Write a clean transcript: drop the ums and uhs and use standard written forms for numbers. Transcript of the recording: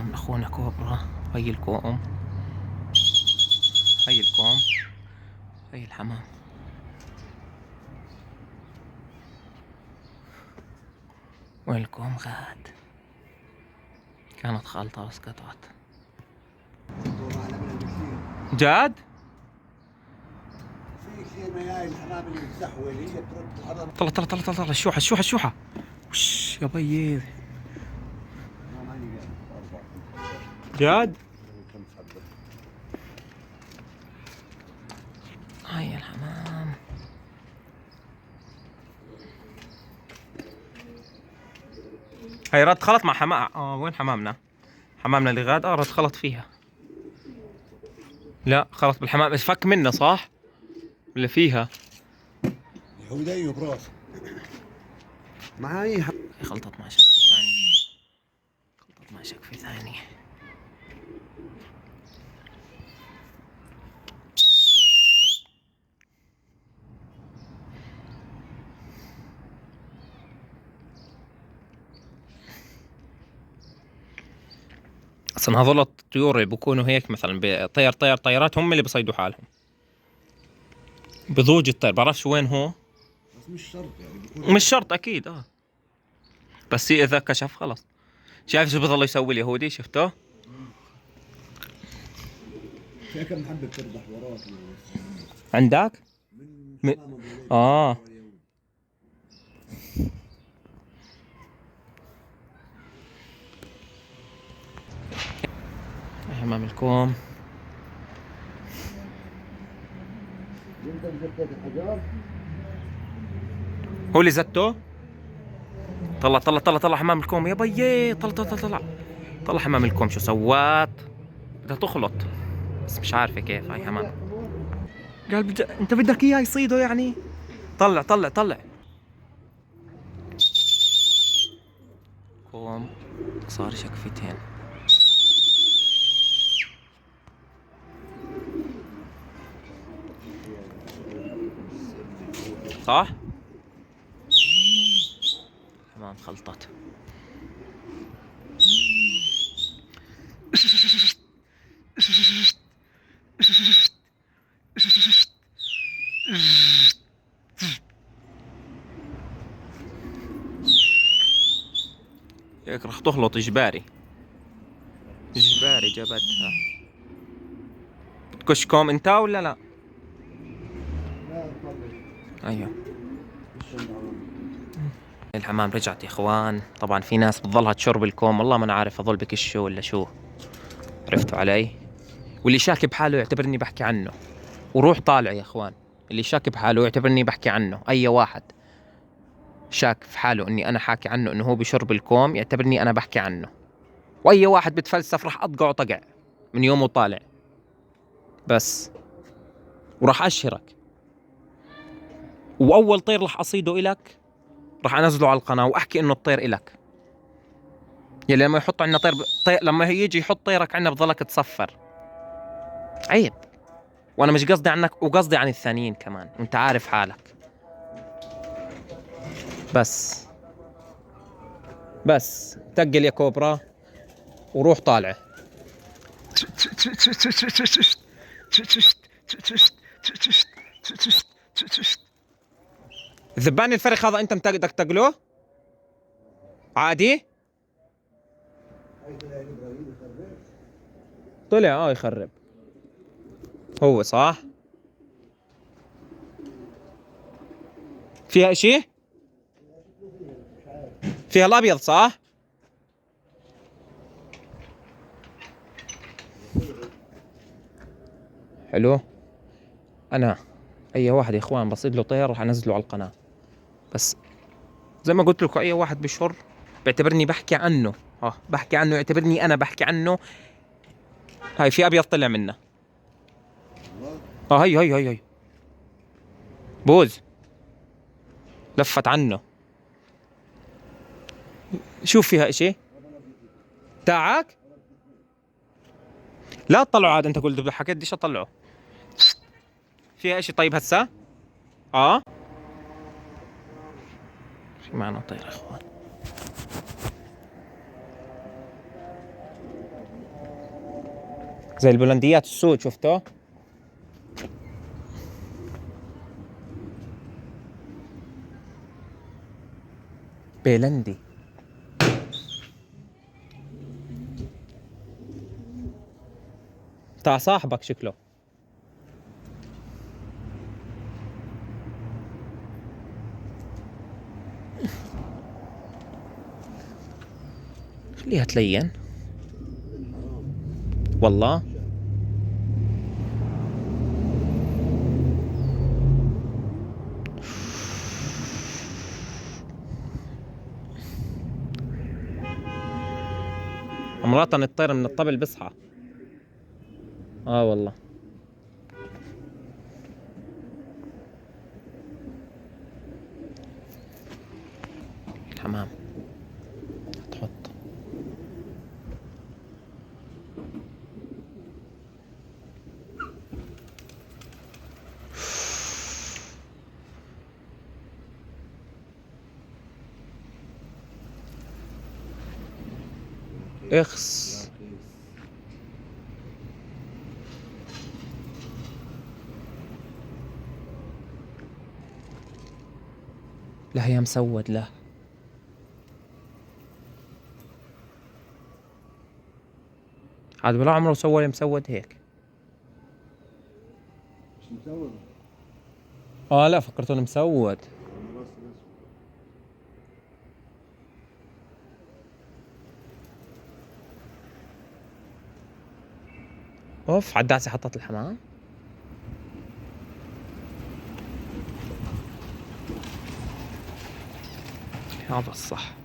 حمام اخونا كوبرا. هي الكوم، هي الكوم، هي الحمام. وين الكوم غاد؟ كانت خالطة بس قطعت. جاد؟ في كثير من هاي الحمام اللي بتزحول هي بترد الحرام. طلع طلع طلع طلع طلع الشوحة الشوحة الشوحة. وش يا بيي؟ جاد؟ هاي الحمام. هاي رد خلط مع حمام. وين حمامنا؟ حمامنا اللي غاد رد خلط فيها. لا خلط بالحمام، فك منه صح؟ اللي فيها هوديه براس معاي خلطت مع شكل ثاني. خلطت مع شكل ثاني. اصلا هذول الطيور اللي بكونوا هيك مثلا طيارات هم اللي بصيدوا حالهم. بضوج الطير بعرفش وين هو. بس مش شرط يعني بيكون مش شرط اكيد بس اذا كشف خلص. شايف شو بضل يسوي اليهودي؟ شفته؟ في كم حبة بتربح وراك عندك؟ من اه حمام الكوم. انت مزكيت الحجار؟ هو اللي زته؟ طلع طلع طلع طلع حمام الكوم يا بيي. طلع طلع طلع طلع طلع حمام الكوم. شو سوات؟ بدها تخلط بس مش عارفة كيف. هاي حمام قال انت بدك اياه يصيده يعني؟ طلع طلع طلع. كوم صار شكفتين. صح؟ حمام خلطت. هيك رح تخلط اجباري. اجباري جبتها. بتكش كوم انت ولا لا؟ ايوه. الحمام رجعت يا اخوان. طبعا في ناس بتضلها تشرب الكوم، والله ما انا عارف هذول بكشوا ولا شو. عرفتوا علي؟ واللي شاك بحاله يعتبرني بحكي عنه. وروح طالع يا اخوان. اللي شاك بحاله يعتبرني بحكي عنه. اي واحد شاك في حاله اني انا حاكي عنه انه هو بشرب الكوم يعتبرني انا بحكي عنه. واي واحد بتفلسف راح اطقعه طقع من يومه طالع. بس وراح اشهرك. واول طير راح اصيده الك راح انزله على القناه واحكي انه الطير الك. يلي لما يحط عندنا طير لما يجي يحط طيرك عندنا بضلك تصفر. عيب. وانا مش قصدي عنك وقصدي عن الثانيين كمان وانت عارف حالك. بس تقل يا كوبرا وروح طالعه. الذبان الفرخ هذا انت بدك تقله عادي. طلع يخرب. هو صح. فيها اشي؟ فيها الابيض صح؟ حلو. انا اي واحد يا اخوان بصيد له طير راح انزله على القناه. بس زي ما قلت لكم اي واحد بشر بيعتبرني بحكي عنه. بحكي عنه يعتبرني انا بحكي عنه. هاي في ابيض طلع منه. هي بوز لفت عنه. شوف فيها اشي تاعك. لا تطلعه عاد. انت قلت حكيت بديش اطلعه. فيها اشي طيب هسه. في معنا طير يا اخوان. زي البولنديات السود شفته؟ بيلندي. بتاع صاحبك شكله. خليها تلين والله. مرات الطير من الطبل بصحى. والله. الحمام تحط. اخس. لا يا مسود لا. عاد ولا عمره سوى لي مسود هيك. مش مسوي. لا فكرتوني مسود. اوف عداسي حطت الحمام. هذا الصح.